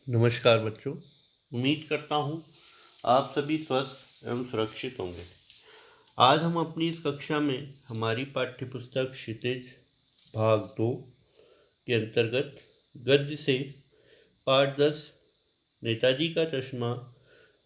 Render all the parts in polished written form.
नमस्कार बच्चों। उम्मीद करता हूँ आप सभी स्वस्थ एवं सुरक्षित होंगे। आज हम अपनी इस कक्षा में हमारी पाठ्य पुस्तक क्षितिज भाग 2 के अंतर्गत गद्य से पाठ 10 नेताजी का चश्मा,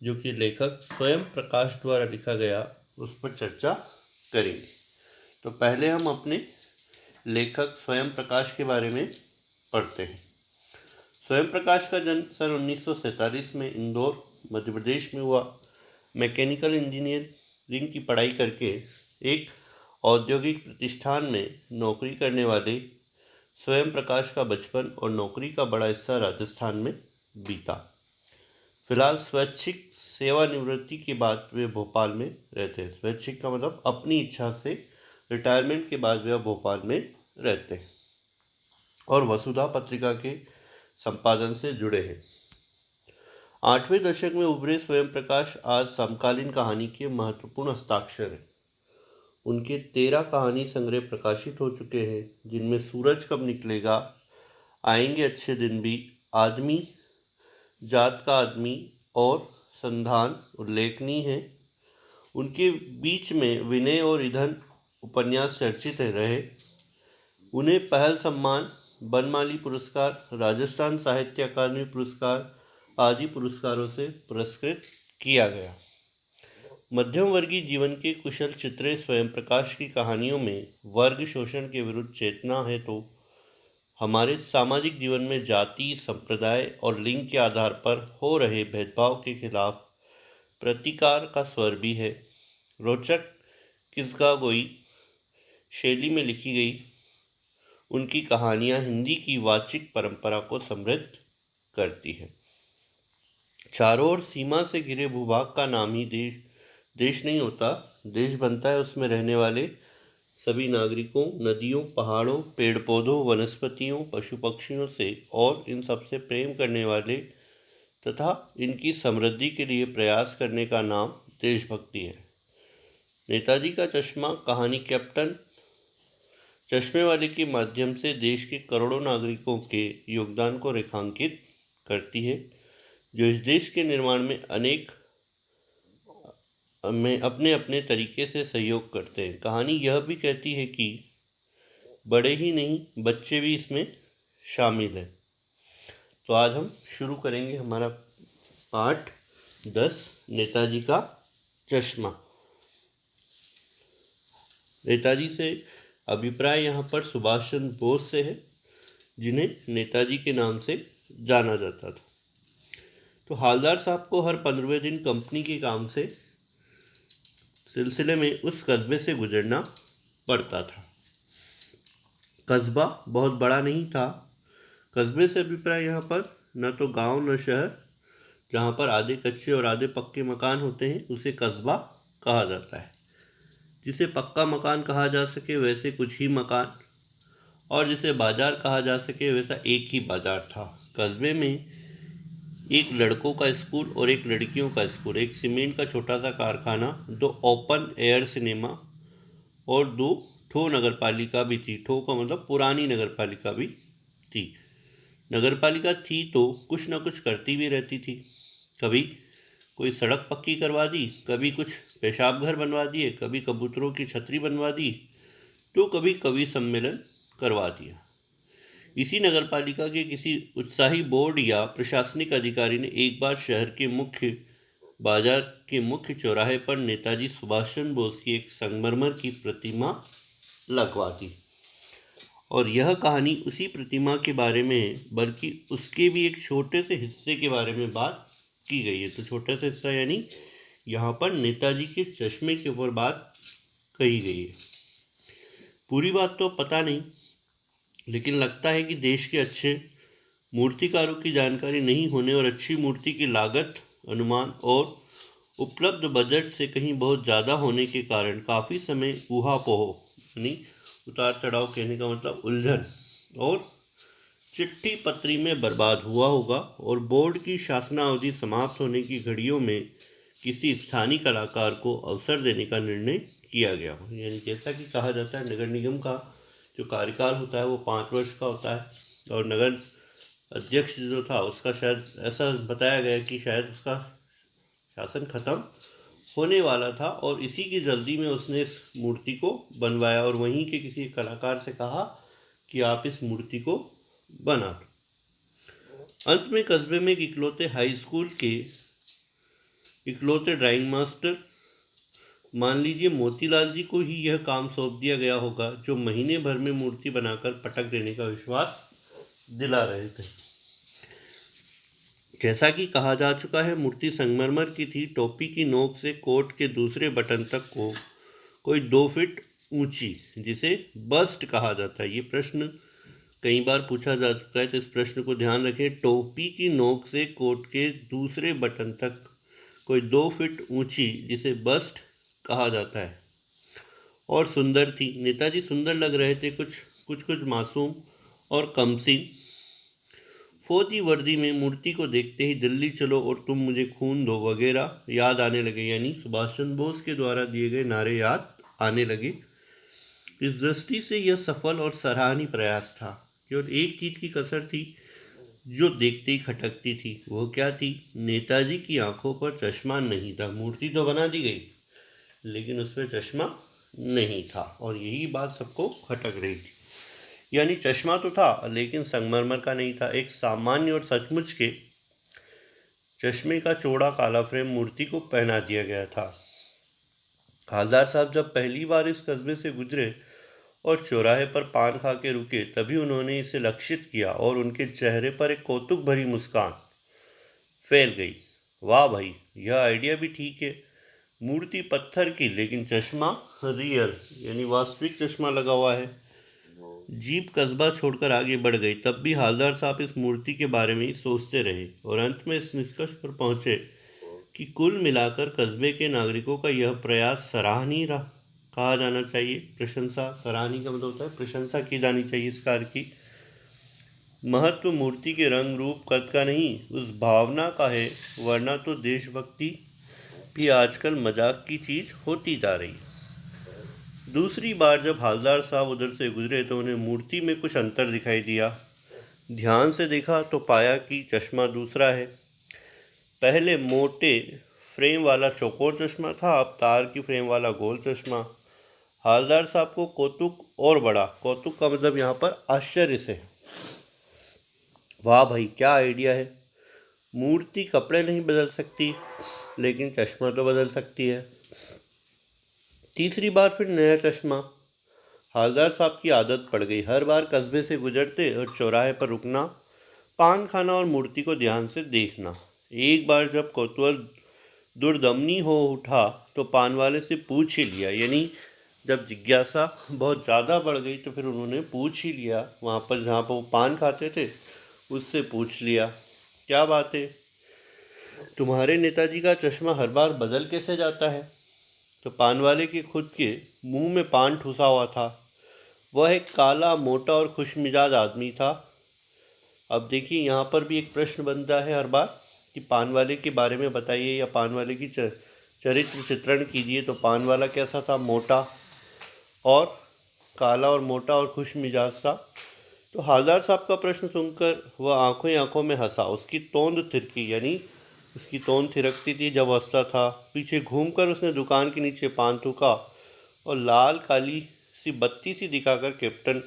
जो कि लेखक स्वयं प्रकाश द्वारा लिखा गया, उस पर चर्चा करेंगे। तो पहले हम अपने लेखक स्वयं प्रकाश के बारे में पढ़ते हैं। स्वयं प्रकाश का जन्म सन 1947 में इंदौर, मध्य प्रदेश में हुआ। मैकेनिकल इंजीनियरिंग की पढ़ाई करके एक औद्योगिक प्रतिष्ठान में नौकरी करने वाले स्वयं प्रकाश का बचपन और नौकरी का बड़ा हिस्सा राजस्थान में बीता। फिलहाल स्वैच्छिक सेवानिवृत्ति के बाद वे भोपाल में रहते हैं। स्वैच्छिक का मतलब अपनी इच्छा से रिटायरमेंट के बाद वे भोपाल में रहते हैं और वसुधा पत्रिका के संपादन से जुड़े हैं। 8वें दशक में उभरे स्वयं प्रकाश आज समकालीन कहानी के महत्वपूर्ण हस्ताक्षर हैं। उनके 13 कहानी संग्रह प्रकाशित हो चुके हैं, जिनमें सूरज कब निकलेगा, आएंगे अच्छे दिन भी, आदमी जात का आदमी और संधान उल्लेखनीय हैं। उनके बीच में विनय और ईंधन उपन्यास चर्चित रहे। उन्हें पहल सम्मान, बनमाली पुरस्कार, राजस्थान साहित्य अकादमी पुरस्कार आदि पुरस्कारों से पुरस्कृत किया गया। मध्यम वर्गीय जीवन के कुशल चित्रे स्वयं प्रकाश की कहानियों में वर्ग शोषण के विरुद्ध चेतना है, तो हमारे सामाजिक जीवन में जाति, संप्रदाय और लिंग के आधार पर हो रहे भेदभाव के खिलाफ प्रतिकार का स्वर भी है। रोचक किस्सा गोई शैली में लिखी गई उनकी कहानियां हिंदी की वाचिक परंपरा को समृद्ध करती है। चारों ओर सीमा से घिरे भूभाग का नाम ही देश नहीं होता। देश बनता है उसमें रहने वाले सभी नागरिकों, नदियों, पहाड़ों, पेड़ पौधों, वनस्पतियों, पशु पक्षियों से और इन सबसे प्रेम करने वाले तथा इनकी समृद्धि के लिए प्रयास करने का नाम देशभक्ति है। नेताजी का चश्मा कहानी कैप्टन चश्मे वाले के माध्यम से देश के करोड़ों नागरिकों के योगदान को रेखांकित करती है, जो इस देश के निर्माण में अपने अपने तरीके से सहयोग करते हैं। कहानी यह भी कहती है कि बड़े ही नहीं, बच्चे भी इसमें शामिल हैं। तो आज हम शुरू करेंगे हमारा पाठ 10, नेताजी का चश्मा। नेताजी से अभिप्राय यहाँ पर सुभाष चंद्र बोस से है, जिन्हें नेताजी के नाम से जाना जाता था। तो हालदार साहब को हर 15वें दिन कंपनी के काम से सिलसिले में उस कस्बे से गुजरना पड़ता था। कस्बा बहुत बड़ा नहीं था। कस्बे से अभिप्राय यहाँ पर न तो गांव न शहर, जहाँ पर आधे कच्चे और आधे पक्के मकान होते हैं, उसे कस्बा कहा जाता है। जिसे पक्का मकान कहा जा सके वैसे कुछ ही मकान, और जिसे बाजार कहा जा सके वैसा एक ही बाजार था। कस्बे में एक लड़कों का स्कूल और एक लड़कियों का स्कूल, एक सीमेंट का छोटा सा कारखाना, 2 ओपन एयर सिनेमा और 2 ठो नगरपालिका भी थी। ठो का मतलब पुरानी नगरपालिका भी थी। नगरपालिका थी तो कुछ न कुछ करती भी रहती थी। कभी कोई सड़क पक्की करवा दी, कभी कुछ पेशाब घर बनवा दिए, कभी कबूतरों की छतरी बनवा दी, तो कभी कवि सम्मेलन करवा दिया। इसी नगरपालिका के किसी उत्साही बोर्ड या प्रशासनिक अधिकारी ने एक बार शहर के मुख्य बाजार के मुख्य चौराहे पर नेताजी सुभाष चंद्र बोस की एक संगमरमर की प्रतिमा लगवा दी। और यह कहानी उसी प्रतिमा के बारे में है, बल्कि उसके भी एक छोटे से हिस्से के बारे में बात की गई है। तो छोटा सा हिस्सा यानी यहाँ पर नेताजी के चश्मे के ऊपर बात कही गई है। पूरी बात तो पता नहीं, लेकिन लगता है कि देश के अच्छे मूर्तिकारों की जानकारी नहीं होने और अच्छी मूर्ति की लागत, अनुमान और उपलब्ध बजट से कहीं बहुत ज़्यादा होने के कारण काफ़ी समय ऊहापोह यानी उतार चढ़ाव, कहने का मतलब उलझन और चिट्ठी पत्री में बर्बाद हुआ होगा। और बोर्ड की शासनावधि समाप्त होने की घड़ियों में किसी स्थानीय कलाकार को अवसर देने का निर्णय किया गया। यानी जैसा कि कहा जाता है, नगर निगम का जो कार्यकाल होता है वो 5 वर्ष का होता है, और नगर अध्यक्ष जो था उसका शायद ऐसा बताया गया कि शायद उसका शासन खत्म होने वाला था और इसी की जल्दी में उसने इस मूर्ति को बनवाया और वहीं के किसी कलाकार से कहा कि आप इस मूर्ति को बना दो। अंत में कस्बे में एक इकलौते हाई स्कूल के इकलौते ड्राइंग मास्टर, मान लीजिए मोतीलाल जी को ही यह काम सौंप दिया गया होगा, जो महीने भर में मूर्ति बनाकर पटक देने का विश्वास दिला रहे थे। जैसा कि कहा जा चुका है, मूर्ति संगमरमर की थी। टोपी की नोक से कोट के दूसरे बटन तक को कोई 2 फीट ऊंची, जिसे बस्ट कहा जाता है। ये प्रश्न कई बार पूछा जा चुका है, तो इस प्रश्न को ध्यान रखें। टोपी की नोक से कोट के दूसरे बटन तक कोई 2 फीट ऊंची, जिसे बस्ट कहा जाता है, और सुंदर थी। नेताजी सुंदर लग रहे थे, कुछ मासूम और कमसीन। फौजी वर्दी में मूर्ति को देखते ही दिल्ली चलो और तुम मुझे खून दो वगैरह याद आने लगे, यानी सुभाष चंद्र बोस के द्वारा दिए गए नारे याद आने लगे। इस दृष्टि से यह सफल और सराहनीय प्रयास था। केवल एक चीज की कसर थी जो देखते ही खटकती थी। वो क्या थी? नेताजी की आंखों पर चश्मा नहीं था। मूर्ति तो बना दी गई, लेकिन उसमें चश्मा नहीं था, और यही बात सबको खटक रही थी। यानी चश्मा तो था, लेकिन संगमरमर का नहीं था। एक सामान्य और सचमुच के चश्मे का चौड़ा काला फ्रेम मूर्ति को पहना दिया गया था। हालदार साहब जब पहली बार इस कस्बे से गुजरे और चौराहे पर पान खा के रुके, तभी उन्होंने इसे लक्षित किया और उनके चेहरे पर एक कौतुक भरी मुस्कान फैल गई। वाह भाई, यह आइडिया भी ठीक है। मूर्ति पत्थर की, लेकिन चश्मा रियल, यानी वास्तविक चश्मा लगा हुआ है। जीप कस्बा छोड़कर आगे बढ़ गई। तब भी हालदार साहब इस मूर्ति के बारे में ही सोचते रहे और अंत में इस निष्कर्ष पर पहुंचे कि कुल मिलाकर कस्बे के नागरिकों का यह प्रयास सराहनीय कहा जाना चाहिए। प्रशंसा, सराहनीय का मतलब होता है प्रशंसा की जानी चाहिए इस कार्य की। महत्व मूर्ति के रंग रूप कद का नहीं, उस भावना का है, वरना तो देशभक्ति भी आजकल मजाक की चीज होती जा रही। दूसरी बार जब हालदार साहब उधर से गुजरे तो उन्हें मूर्ति में कुछ अंतर दिखाई दिया। ध्यान से देखा तो पाया कि चश्मा दूसरा है। पहले मोटे फ्रेम वाला चौकोर चश्मा था, अब तार की फ्रेम वाला गोल चश्मा। हालदार साहब को कौतुक और बड़ा। कौतुक का मतलब यहाँ पर आश्चर्य से। वाह भाई, क्या आइडिया है। मूर्ति कपड़े नहीं बदल सकती, लेकिन चश्मा तो बदल सकती है। तीसरी बार फिर नया चश्मा। हालदार साहब की आदत पड़ गई, हर बार कस्बे से गुजरते और चौराहे पर रुकना, पान खाना और मूर्ति को ध्यान से देखना। एक बार जब कौतूहल दुर्दमनी हो उठा तो पान वाले से पूछ ही लिया, यानी जब जिज्ञासा बहुत ज़्यादा बढ़ गई तो फिर उन्होंने पूछ ही लिया, वहाँ पर जहाँ पर वो पान खाते थे उससे पूछ लिया, क्या बात है, तुम्हारे नेताजी का चश्मा हर बार बदल कैसे जाता है? तो पान वाले के खुद के मुंह में पान ठूसा हुआ था। वह एक काला, मोटा और खुशमिजाज आदमी था। अब देखिए, यहाँ पर भी एक प्रश्न बनता है हर बार कि पान वाले के बारे में बताइए या पान वाले की चरित्र चित्रण कीजिए। तो पान वाला कैसा था? मोटा और काला और मोटा और खुश मिजाज था। तो हालदार साहब का प्रश्न सुनकर वह आंखों ही आंखों में हंसा। उसकी तोंद थिरकी, यानी उसकी तोंद थिरकती थी जब हंसता था। पीछे घूमकर उसने दुकान के नीचे पान थूका और लाल काली सी बत्ती सी दिखाकर कैप्टन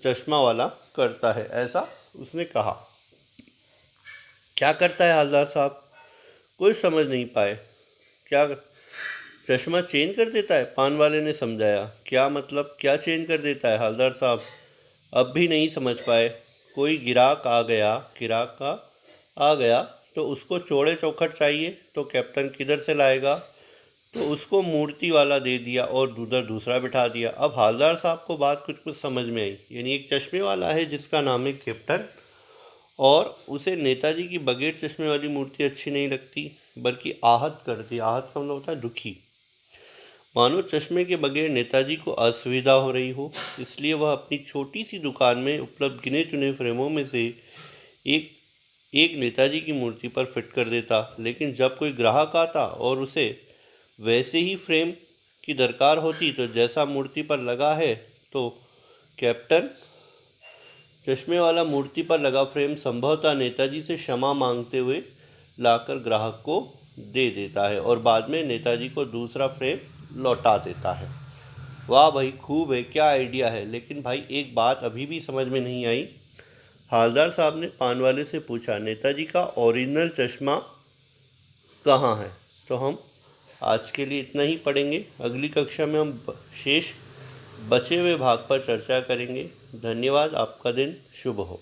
चश्मा वाला करता है, ऐसा उसने कहा। क्या करता है हालदार साहब? कोई समझ नहीं पाए। क्या चश्मा चेंज कर देता है? पान वाले ने समझाया। क्या मतलब, क्या चेंज कर देता है? हालदार साहब अब भी नहीं समझ पाए। कोई गिराक आ गया तो उसको चौड़े चौखट चाहिए, तो कैप्टन किधर से लाएगा? तो उसको मूर्ति वाला दे दिया और उधर दूसरा बिठा दिया। अब हालदार साहब को बात कुछ समझ में आई, यानी एक चश्मे वाला है जिसका नाम है कैप्टन, और उसे नेताजी की बगैर चश्मे वाली मूर्ति अच्छी नहीं लगती, बल्कि आहत करती। आहत का मतलब होता है दुखी, मानो चश्मे के बगैर नेताजी को असुविधा हो रही हो। इसलिए वह अपनी छोटी सी दुकान में उपलब्ध गिने चुने फ्रेमों में से एक एक नेताजी की मूर्ति पर फिट कर देता। लेकिन जब कोई ग्राहक आता और उसे वैसे ही फ्रेम की दरकार होती, तो जैसा मूर्ति पर लगा है तो कैप्टन चश्मे वाला मूर्ति पर लगा फ्रेम संभवतः नेताजी से क्षमा मांगते हुए लाकर ग्राहक को दे देता है और बाद में नेताजी को दूसरा फ्रेम लौटा देता है। वाह भाई, खूब है, क्या आइडिया है। लेकिन भाई एक बात अभी भी समझ में नहीं आई। हालदार साहब ने पान वाले से पूछा, नेताजी का ओरिजिनल चश्मा कहाँ है? तो हम आज के लिए इतना ही पढ़ेंगे। अगली कक्षा में हम शेष बचे हुए भाग पर चर्चा करेंगे। धन्यवाद। आपका दिन शुभ हो।